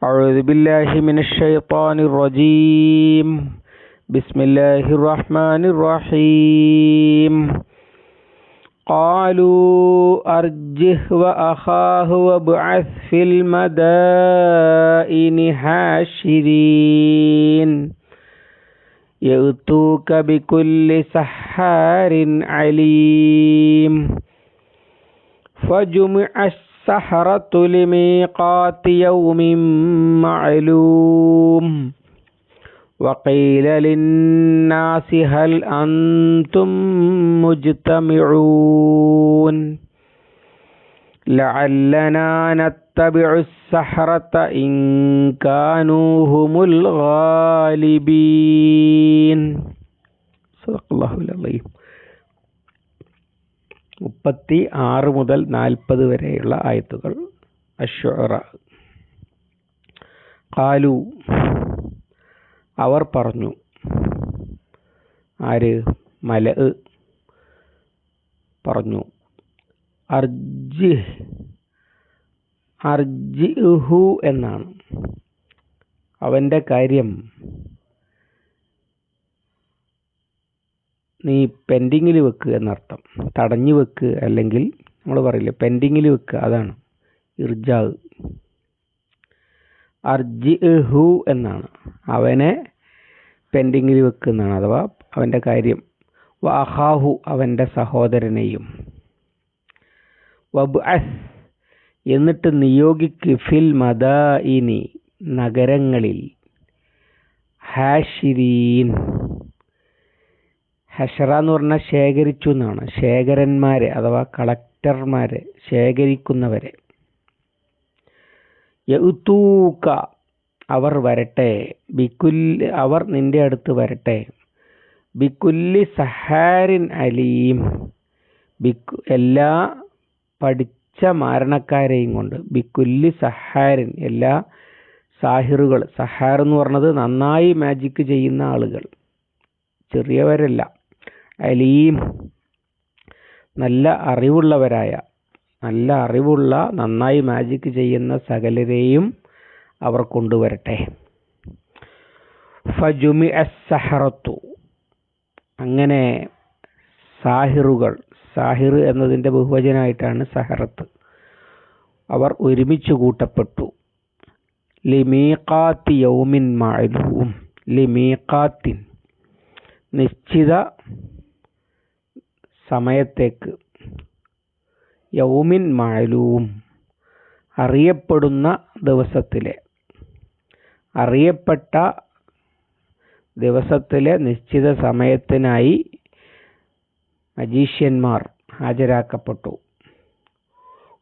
أعوذ بالله من الشيطان الرجيم. بسم الله الرحمن الرحيم. قالوا أرجه وأخاه وابعث في المدائن حاشرين يأتوك بكل سحار عليم. فجمع السحرة لميقات يوم معلوم. وقيل للناس هل أنتم مجتمعون لعلنا نتبع السحرة إن كانوا هم الغالبين. صدق الله العظيم. 36 മുതൽ 40 വരെയുള്ള ആയത്തുകൾ. അശ്ശുഅറ. ഖാലു, അവർ പറഞ്ഞു. ആര്? മലഅ് പറഞ്ഞു. അർജിഹു എന്നാണ്. അവൻ്റെ കാര്യം നീ പെൻഡിങ്ങിൽ വെക്ക് എന്നർത്ഥം. തടഞ്ഞു വെക്ക്, അല്ലെങ്കിൽ നമ്മൾ പറയില്ലേ പെൻഡിങ്ങിൽ വെക്ക്, അതാണ് ഇർജാ. അർജിഹു എന്നാണ്. അവനെ പെൻഡിങ്ങിൽ വെക്കുന്നതാണ്, അഥവാ അവൻ്റെ കാര്യം. വഅഖാഹു, അവൻ്റെ സഹോദരനെയും. വബ്അസ്, എന്നിട്ട് നിയോഗിക്ക്. ഫിൽ മദാഇനി, നഗരങ്ങളിൽ. ഹാഷിരീൻ, ഹഷറ എന്ന് പറഞ്ഞാൽ ശേഖരിച്ചു എന്നാണ്. ശേഖരന്മാരെ അഥവാ കളക്ടർമാരെ, ശേഖരിക്കുന്നവരെ. യഅ്തൂക, അവർ വരട്ടെ. ബിക്കുല്ലി, അവർ നിന്റെ അടുത്ത് വരട്ടെ. ബിക്കുല്ലി സഹാരിൻ അലീം, എല്ലാ പഠിച്ച മാരണക്കാരെയും കൊണ്ട്. ബിക്കുല്ലി സഹാരിൻ, എല്ലാ സാഹിറുകൾ. സഹാർ എന്ന് പറഞ്ഞത് നന്നായി മാജിക്ക് ചെയ്യുന്ന ആളുകൾ, ചെറിയവരല്ല. അലീം, നല്ല അറിവുള്ളവരായ, നല്ല അറിവുള്ള, നന്നായി മാജിക്ക് ചെയ്യുന്ന സകലരെയും അവർ കൊണ്ടുവരട്ടെ. ഫജുമി അസ്സഹറത്തു, അങ്ങനെ സാഹിറുകൾ, സാഹിർ എന്നതിൻ്റെ ബഹുവചനമായിട്ടാണ് സഹറത്ത്, അവർ ഒരുമിച്ച് കൂട്ടപ്പെട്ടു. ലിമീഖാത്തി യൗമിൻ മഅലൂം, ലിമീഖാത്തിൻ, നിശ്ചിത സമയത്തേക്ക്. യൗമിൻ മഅലൂം, അറിയപ്പെടുന്ന ദിവസത്തിലെ, അറിയപ്പെട്ട ദിവസത്തിലെ നിശ്ചിത സമയത്തിനായി മജീഷ്യന്മാർ ഹാജരാക്കപ്പെട്ടു.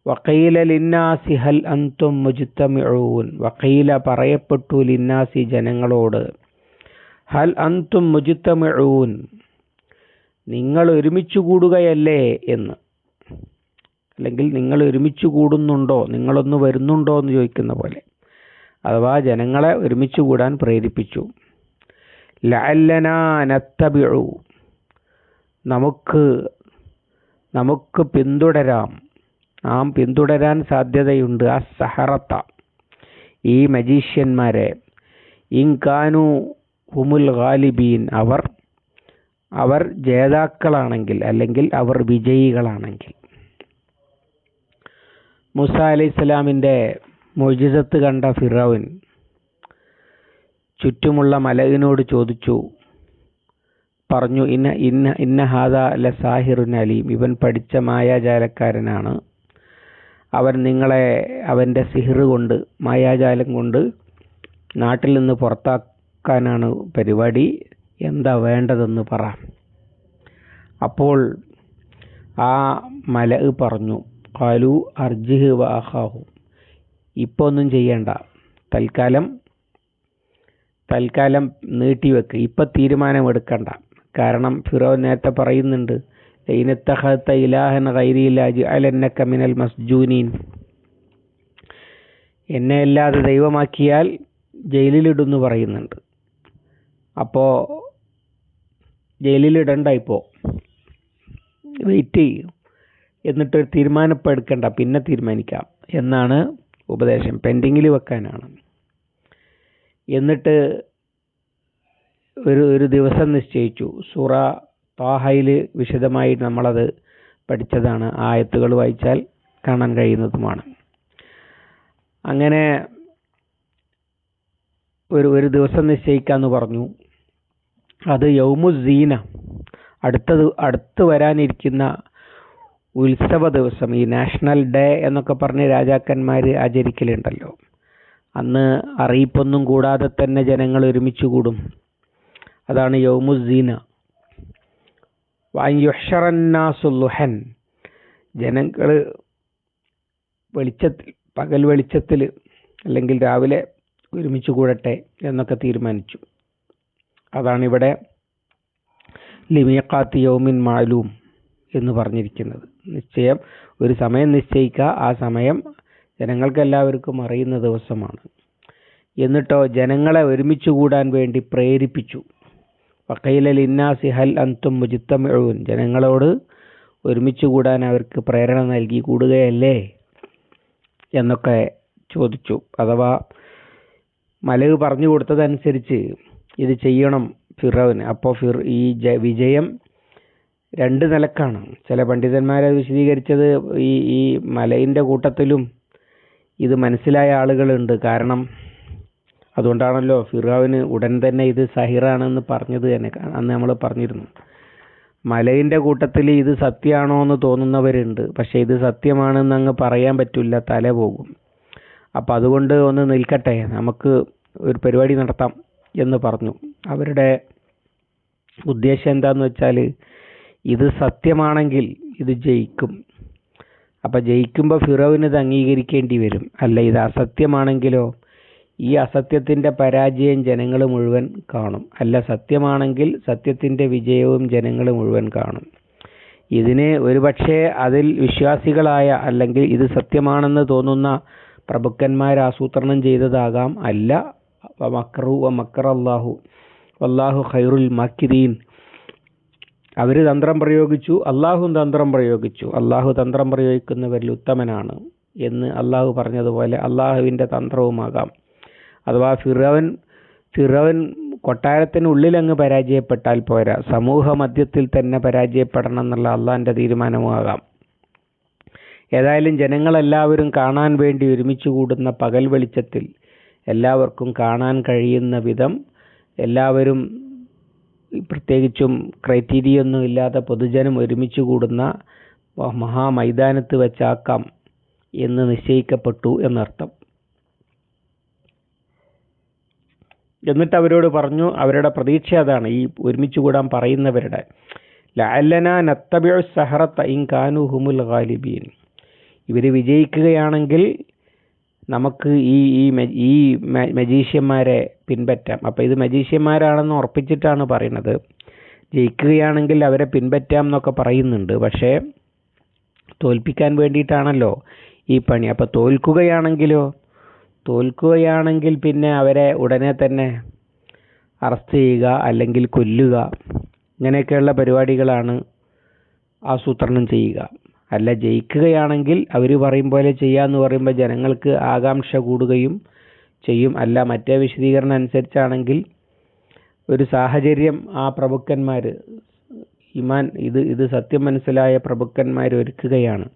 വഖീല ലിന്നാസി ഹൽ അൻതും മുജ്തമിഊൻ, വഖീല പറയപ്പെട്ടു, ലിന്നാസി ജനങ്ങളോട്, ഹൽ അൻതും മുജ്തമിഊൻ, നിങ്ങൾ ഒരുമിച്ച് കൂടുകയല്ലേ എന്ന്. അല്ലെങ്കിൽ നിങ്ങൾ ഒരുമിച്ച് കൂടുന്നുണ്ടോ, നിങ്ങളൊന്ന് വരുന്നുണ്ടോ എന്ന് ചോദിക്കുന്ന പോലെ. അഥവാ ജനങ്ങളെ ഒരുമിച്ച് കൂടാൻ പ്രേരിപ്പിച്ചു. ലഅല്ലനാ നത്തബിഉ, നമുക്ക് പിന്തുടരാം, നാം പിന്തുടരാൻ സാധ്യതയുണ്ട്. അസ്സഹറത്ത, ഈ മജീഷ്യന്മാരെ. ഇൻ കാനൂ ഹുമുൽ ഗാലിബീൻ, അവർ ജേതാക്കളാണെങ്കിൽ, അല്ലെങ്കിൽ അവർ വിജയികളാണെങ്കിൽ. മൂസ അലൈഹിസ്സലാമിൻ്റെ മുഅ്ജിസത്ത് കണ്ട ഫിറഔൻ ചുറ്റുമുള്ള മലയിനോട് ചോദിച്ചു, പറഞ്ഞു, ഇന്ന ഹാദാ ലസാഹിറുൻ അലീം, ഇവൻ പഠിച്ച മായാജാലക്കാരനാണ്. അവൻ നിങ്ങളെ അവൻ്റെ സിഹിർ കൊണ്ട്, മായാജാലം കൊണ്ട് നാട്ടിൽ നിന്ന് പുറത്താക്കാനാണ് പരിപാടി. എന്താ വേണ്ടതെന്ന് പറ. അപ്പോൾ ആ മലഅ് പറഞ്ഞു, ഖാലു അർജിഹ് വഅഖാഹു, ഇപ്പോൾ ഒന്നും ചെയ്യണ്ട, തൽക്കാലം നീട്ടിവെക്ക്, ഇപ്പം തീരുമാനമെടുക്കണ്ട. കാരണം ഫിറൗൻ നേരത്തെ പറയുന്നുണ്ട്, ഇനത്തഖദത ഇലാഹൻ ഗൈരി ലഅജഅലന്നക മിനൽ മസ്ജൂനീൻ, എന്നെ അല്ലാതെ ദൈവമാക്കിയാൽ ജയിലിലിടുന്നു പറയുന്നുണ്ട്. അപ്പോൾ ജയിലിലിടണ്ട, ഇപ്പോൾ വെയിറ്റ് ചെയ്യും, എന്നിട്ടൊരു തീരുമാനം ഇപ്പോൾ എടുക്കണ്ട, പിന്നെ തീരുമാനിക്കാം എന്നാണ് ഉപദേശം. പെൻഡിങ്ങിൽ വെക്കാനാണ്. എന്നിട്ട് ഒരു ദിവസം നിശ്ചയിച്ചു. സൂറ താഹയിൽ വിശദമായി നമ്മളത് പഠിച്ചതാണ്, ആയത്തുകൾ വായിച്ചാൽ കാണാൻ കഴിയുന്നതുമാണ്. അങ്ങനെ ഒരു ദിവസം നിശ്ചയിക്കാന്ന് പറഞ്ഞു. അത് യൗമുസ്സീന, അടുത്ത് വരാനിരിക്കുന്ന ഉത്സവ ദിവസം, ഈ നാഷണൽ ഡേ എന്നൊക്കെ പറഞ്ഞ് രാജാക്കന്മാർ ആചരിക്കലുണ്ടല്ലോ, അന്ന് അറിയിപ്പൊന്നും കൂടാതെ തന്നെ ജനങ്ങൾ ഒരുമിച്ച് കൂടും. അതാണ് യൗമുസ്സീന. വഅൻ യുഹ്ശറന്നാസു ളുഹൻ, ജനങ്ങൾ വെളിച്ചത്തിൽ, പകൽ വെളിച്ചത്തിൽ അല്ലെങ്കിൽ രാവിലെ ഒരുമിച്ച് കൂടട്ടെ എന്നൊക്കെ തീരുമാനിച്ചു. അതാണ് ഇവിടെ ലിമീഖാത്തി യൗമിൻ മഅലൂം എന്ന് പറഞ്ഞിരിക്കുന്നത്. നിശ്ചയം, ഒരു സമയം നിശ്ചയിക്കുക, ആ സമയം ജനങ്ങൾക്ക് എല്ലാവർക്കും അറിയുന്ന ദിവസമാണ്. എന്നിട്ടോ ജനങ്ങളെ ഒരുമിച്ച് കൂടാൻ വേണ്ടി പ്രേരിപ്പിച്ചു. വഖീല ലിന്നാസി ഹൽ അൻതും മുജ്തമിഊൻ, ജനങ്ങളോട് ഒരുമിച്ച് കൂടാൻ അവർക്ക് പ്രേരണ നൽകി, കൂടുകയല്ലേ എന്നൊക്കെ ചോദിച്ചു. അഥവാ മലക് പറഞ്ഞു കൊടുത്തതനുസരിച്ച് ഇത് ചെയ്യണം ഫിറൗന്. അപ്പോൾ ഈ വിജയം രണ്ട് നിലക്കാണ്. ചില പണ്ഡിതന്മാരത് വിശദീകരിച്ചത് ഈ മലയിൻ്റെ കൂട്ടത്തിലും ഇത് മനസ്സിലായ ആളുകളുണ്ട്. കാരണം അതുകൊണ്ടാണല്ലോ ഫിറൗന് ഉടൻ തന്നെ ഇത് സഹിറാണെന്ന് പറഞ്ഞത് തന്നെ. അന്ന് നമ്മൾ പറഞ്ഞിരുന്നു, മലയിൻ്റെ കൂട്ടത്തിൽ ഇത് സത്യമാണോ എന്ന് തോന്നുന്നവരുണ്ട്, പക്ഷെ ഇത് സത്യമാണെന്ന് അങ്ങ് പറയാൻ പറ്റില്ല, തല പോകും. അപ്പം അതുകൊണ്ട് ഒന്ന് നിൽക്കട്ടെ, നമുക്ക് ഒരു പരിപാടി നടത്താം എന്ന് പറഞ്ഞു. അവരുടെ ഉദ്ദേശം എന്താന്ന് വെച്ചാൽ, ഇത് സത്യമാണെങ്കിൽ ഇത് ജയിക്കും. അപ്പം ജയിക്കുമ്പോൾ ഫിറൗന് ഇത് അംഗീകരിക്കേണ്ടി വരും. അല്ല, ഇത് അസത്യമാണെങ്കിലോ, ഈ അസത്യത്തിൻ്റെ പരാജയം ജനങ്ങൾ മുഴുവൻ കാണും. അല്ല, സത്യമാണെങ്കിൽ സത്യത്തിൻ്റെ വിജയവും ജനങ്ങൾ മുഴുവൻ കാണും. ഇതിന് ഒരുപക്ഷെ അതിൽ വിശ്വാസികളായ അല്ലെങ്കിൽ ഇത് സത്യമാണെന്ന് തോന്നുന്ന പ്രഭുക്കന്മാർ ആസൂത്രണം ചെയ്തതാകാം. അല്ല, മക്രു വ മക്റല്ലാഹു വല്ലാഹു ഖൈറുൽ മാക്കിരീൻ, അവർ തന്ത്രം പ്രയോഗിച്ചു, അള്ളാഹു തന്ത്രം പ്രയോഗിച്ചു. അള്ളാഹു തന്ത്രം പ്രയോഗിക്കുന്നവരിൽ ഉത്തമനാണ് എന്ന് അള്ളാഹു പറഞ്ഞതുപോലെ അള്ളാഹുവിൻ്റെ തന്ത്രവുമാകാം. അഥവാ ഫിറൗൻ കൊട്ടാരത്തിനുള്ളിലങ്ങ് പരാജയപ്പെട്ടാൽ പോരാ, സമൂഹ മധ്യത്തിൽ തന്നെ പരാജയപ്പെടണം എന്നുള്ള അള്ളാഹിൻ്റെ തീരുമാനവുമാകാം. ഏതായാലും ജനങ്ങളെല്ലാവരും കാണാൻ വേണ്ടി ഒരുമിച്ച് കൂടുന്ന പകൽ വെളിച്ചത്തിൽ എല്ലാവർക്കും കാണാൻ കഴിയുന്ന വിധം എല്ലാവരും, പ്രത്യേകിച്ചും ക്രൈറ്റീരിയ ഒന്നും ഇല്ലാതെ പൊതുജനം ഒരുമിച്ച് കൂടുന്ന മഹാമൈതാനത്ത് വെച്ചാക്കാം എന്ന് നിശ്ചയിക്കപ്പെട്ടു എന്നർത്ഥം. എന്നിട്ട് അവരോട് പറഞ്ഞു, അവരുടെ പ്രതീക്ഷ അതാണ്, ഈ ഒരുമിച്ച് കൂടാൻ പറയുന്നവരുടെ, ലഅല്ലന നത്തബിഉ സഹറത ഇൻ കാനൂ ഹുമുൽ ഗാലിബീൻ, ഇവർ വിജയിക്കുകയാണെങ്കിൽ നമുക്ക് ഈ മജീഷ്യന്മാരെ പിൻപറ്റാം. അപ്പോൾ ഇത് മജീഷ്യന്മാരാണെന്ന് ഉറപ്പിച്ചിട്ടാണ് പറയുന്നത്. ജയിക്കുകയാണെങ്കിൽ അവരെ പിൻപറ്റാം എന്നൊക്കെ പറയുന്നുണ്ട്. പക്ഷേ തോൽപ്പിക്കാൻ വേണ്ടിയിട്ടാണല്ലോ ഈ പണി. അപ്പോൾ തോൽക്കുകയാണെങ്കിൽ പിന്നെ അവരെ ഉടനെ തന്നെ അറസ്റ്റ് ചെയ്യുക അല്ലെങ്കിൽ കൊല്ലുക, ഇങ്ങനെയൊക്കെയുള്ള പരിപാടികളാണ് ആസൂത്രണം ചെയ്യുക. അല്ല, ജയിക്കുകയാണെങ്കിൽ അവർ പറയും പോലെ ചെയ്യാമെന്ന് പറയുമ്പോൾ ജനങ്ങൾക്ക് ആകാംക്ഷ കൂടുകയും ചെയ്യും. അല്ല, മറ്റേ വിശദീകരണം അനുസരിച്ചാണെങ്കിൽ ഒരു സാഹചര്യം ആ പ്രഭുക്കന്മാർ, ഇത് സത്യം മനസ്സിലായ പ്രഭുക്കന്മാർ ഒരുക്കുകയാണ്.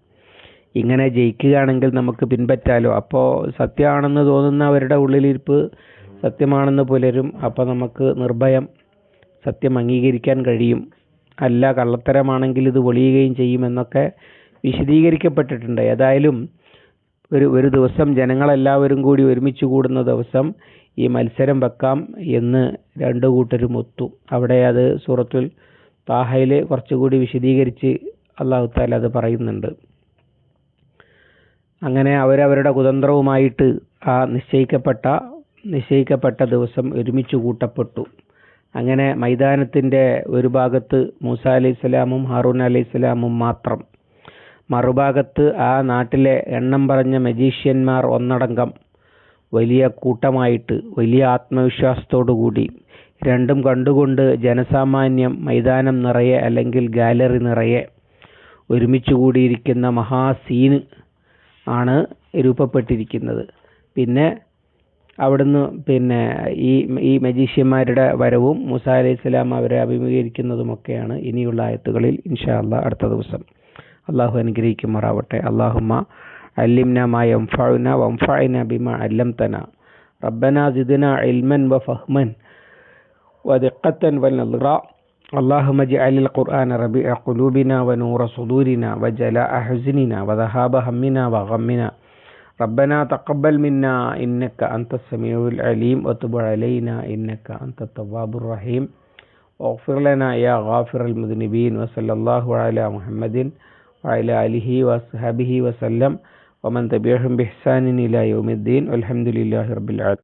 ഇങ്ങനെ ജയിക്കുകയാണെങ്കിൽ നമുക്ക് പിൻപറ്റാലോ. അപ്പോൾ സത്യമാണെന്ന് തോന്നുന്നവരുടെ ഉള്ളിലിരിപ്പ് സത്യമാണെന്ന് പുലരും. അപ്പോൾ നമുക്ക് നിർഭയം സത്യം അംഗീകരിക്കാൻ കഴിയും. അല്ല, കള്ളത്തരമാണെങ്കിൽ ഇത് പൊളിയുകയും ചെയ്യുമെന്നൊക്കെ വിശദീകരിക്കപ്പെട്ടിട്ടുണ്ട്. ഏതായാലും ഒരു ദിവസം ജനങ്ങളെല്ലാവരും കൂടി ഒരുമിച്ച് കൂടുന്ന ദിവസം ഈ മത്സരം വെക്കാം എന്ന് രണ്ടു കൂട്ടരും ഒത്തു. അവിടെ അത് സൂറത്തുൽ താഹയിൽ കുറച്ചുകൂടി വിശദീകരിച്ച് അല്ലാഹു തആല അത് പറയുന്നുണ്ട്. അങ്ങനെ അവരവരുടെ കുതന്ത്രവുമായിട്ട് ആ നിശ്ചയിക്കപ്പെട്ട ദിവസം ഒരുമിച്ച് കൂട്ടപ്പെട്ടു. അങ്ങനെ മൈതാനത്തിൻ്റെ ഒരു ഭാഗത്ത് മൂസ അലൈഹിസ്സലാമും ഹാറൂൻ അലൈഹിസ്സലാമും മാത്രം, മറുഭാഗത്ത് ആ നാട്ടിലെ എണ്ണം പറഞ്ഞ മജീഷ്യന്മാർ ഒന്നടങ്കം വലിയ കൂട്ടമായിട്ട്, വലിയ ആത്മവിശ്വാസത്തോടു കൂടി, രണ്ടും കണ്ടുകൊണ്ട് ജനസാമാന്യം മൈതാനം നിറയെ അല്ലെങ്കിൽ ഗാലറി നിറയെ ഒരുമിച്ച് കൂടിയിരിക്കുന്ന മഹാസീന് ആണ് രൂപപ്പെട്ടിരിക്കുന്നത്. പിന്നെ അവിടുന്ന് പിന്നെ ഈ മജീഷ്യന്മാരുടെ വരവും മൂസ അലൈഹിസ്സലാം അവരെ അഭിമുഖീകരിക്കുന്നതുമൊക്കെയാണ് ഇനിയുള്ള ആയത്തുകളിൽ ഇൻഷാ അല്ലാഹ് അടുത്ത ദിവസം. അള്ളാഹു അനുഗ്രഹിക്കുമാറാവട്ടെ. അല്ലാഹുമ്മ അല്ലിംനാ മാ യൻഫഉനാ വൻഫഅനാ ബിമാ അല്ലംതനാ റബ്ബനാ സിദ്നാ ഇൽമൻ വഫഹ്മൻ വദിഖ്ഖത്തൻ വനദ്റാ اللهم اجعل القرآن ربيع قلوبنا ونور صدورنا وجلاء حزننا وذهاب همنا وغمنا ربنا تقبل منا إنك أنت السميع العليم وتب علينا إنك أنت التواب الرحيم واغفر لنا يا غافر المذنبين وصلى الله على محمد وعلى آله وصحبه وسلم ومن تبعهم بإحسان إلى يوم الدين والحمد لله رب العالمين.